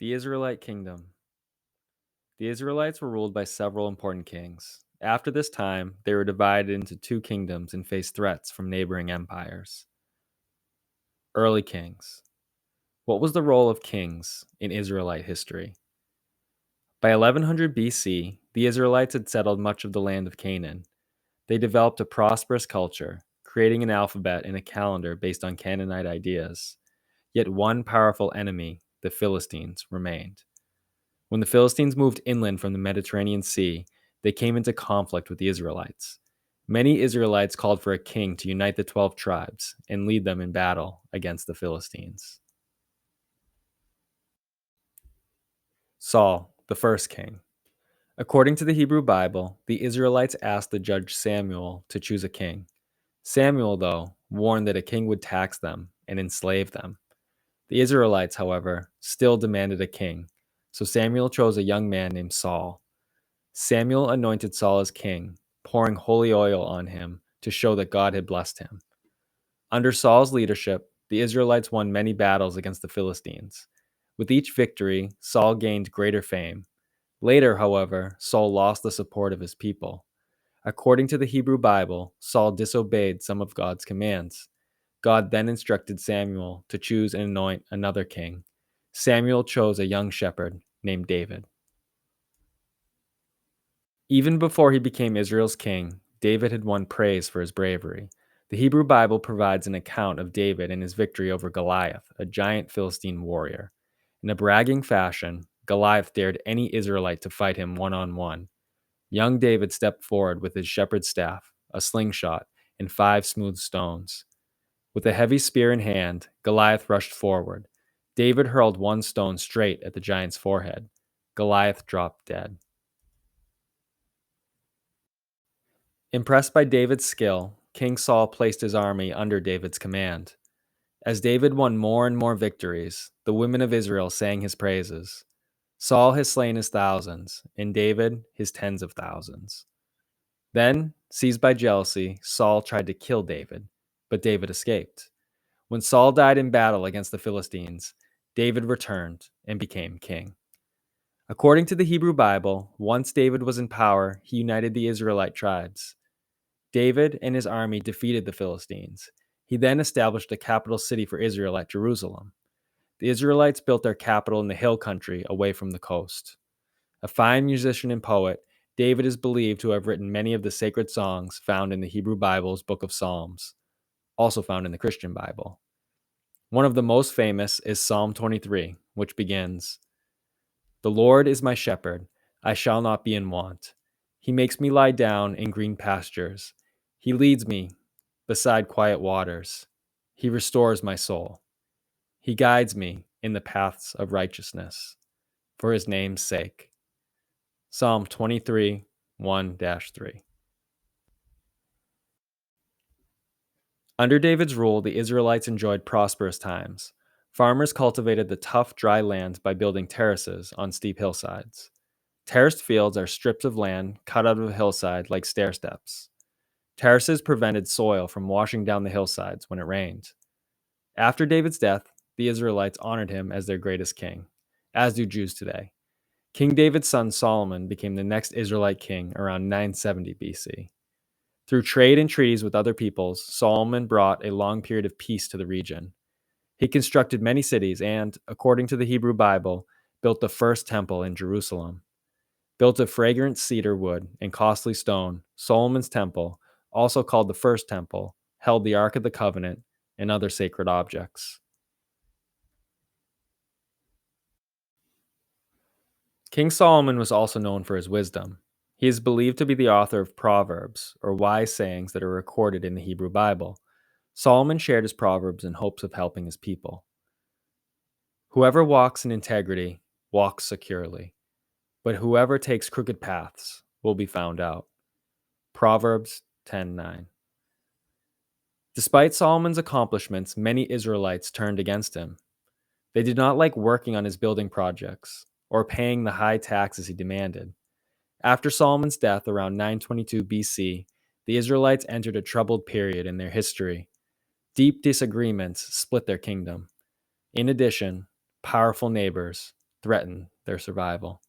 The Israelite kingdom. The Israelites were ruled by several important kings. After this time, they were divided into two kingdoms and faced threats from neighboring empires. Early kings. What was the role of kings in Israelite history? By 1100 BC, the Israelites had settled much of the land of Canaan. They developed a prosperous culture, creating an alphabet and a calendar based on Canaanite ideas. Yet one powerful enemy, the Philistines, remained. When the Philistines moved inland from the Mediterranean Sea, they came into conflict with the Israelites. Many Israelites called for a king to unite the 12 tribes and lead them in battle against the Philistines. Saul, the first king. According to the Hebrew Bible, the Israelites asked the judge Samuel to choose a king. Samuel, though, warned that a king would tax them and enslave them. The Israelites, however, still demanded a king, so Samuel chose a young man named Saul. Samuel anointed Saul as king, pouring holy oil on him to show that God had blessed him. Under Saul's leadership, the Israelites won many battles against the Philistines. With each victory, Saul gained greater fame. Later, however, Saul lost the support of his people. According to the Hebrew Bible, Saul disobeyed some of God's commands. God then instructed Samuel to choose and anoint another king. Samuel chose a young shepherd named David. Even before he became Israel's king, David had won praise for his bravery. The Hebrew Bible provides an account of David and his victory over Goliath, a giant Philistine warrior. In a bragging fashion, Goliath dared any Israelite to fight him one on one. Young David stepped forward with his shepherd's staff, a slingshot, and 5 smooth stones. With a heavy spear in hand, Goliath rushed forward. David hurled one stone straight at the giant's forehead. Goliath dropped dead. Impressed by David's skill, King Saul placed his army under David's command. As David won more and more victories, the women of Israel sang his praises. Saul has slain his thousands, and David his tens of thousands. Then, seized by jealousy, Saul tried to kill David, but David escaped. When Saul died in battle against the Philistines, David returned and became king. According to the Hebrew Bible, once David was in power, he united the Israelite tribes. David and his army defeated the Philistines. He then established a capital city for Israel at Jerusalem. The Israelites built their capital in the hill country away from the coast. A fine musician and poet, David is believed to have written many of the sacred songs found in the Hebrew Bible's book of Psalms, also found in the Christian Bible. One of the most famous is Psalm 23, which begins, "The Lord is my shepherd, I shall not be in want. He makes me lie down in green pastures. He leads me beside quiet waters. He restores my soul. He guides me in the paths of righteousness for his name's sake." Psalm 23, 1-3. Under David's rule, the Israelites enjoyed prosperous times. Farmers cultivated the tough, dry lands by building terraces on steep hillsides. Terraced fields are strips of land cut out of a hillside like stair steps. Terraces prevented soil from washing down the hillsides when it rained. After David's death, the Israelites honored him as their greatest king, as do Jews today. King David's son Solomon became the next Israelite king around 970 BC. Through trade and treaties with other peoples, Solomon brought a long period of peace to the region. He constructed many cities and, according to the Hebrew Bible, built the first temple in Jerusalem. Built of fragrant cedar wood and costly stone, Solomon's temple, also called the First Temple, held the Ark of the Covenant and other sacred objects. King Solomon was also known for his wisdom. He is believed to be the author of Proverbs, or wise sayings that are recorded in the Hebrew Bible. Solomon shared his proverbs in hopes of helping his people. Whoever walks in integrity walks securely, but whoever takes crooked paths will be found out. Proverbs 10:9. Despite Solomon's accomplishments, many Israelites turned against him. They did not like working on his building projects or paying the high taxes he demanded. After Solomon's death around 922 BC, the Israelites entered a troubled period in their history. Deep disagreements split their kingdom. In addition, powerful neighbors, threaten their survival.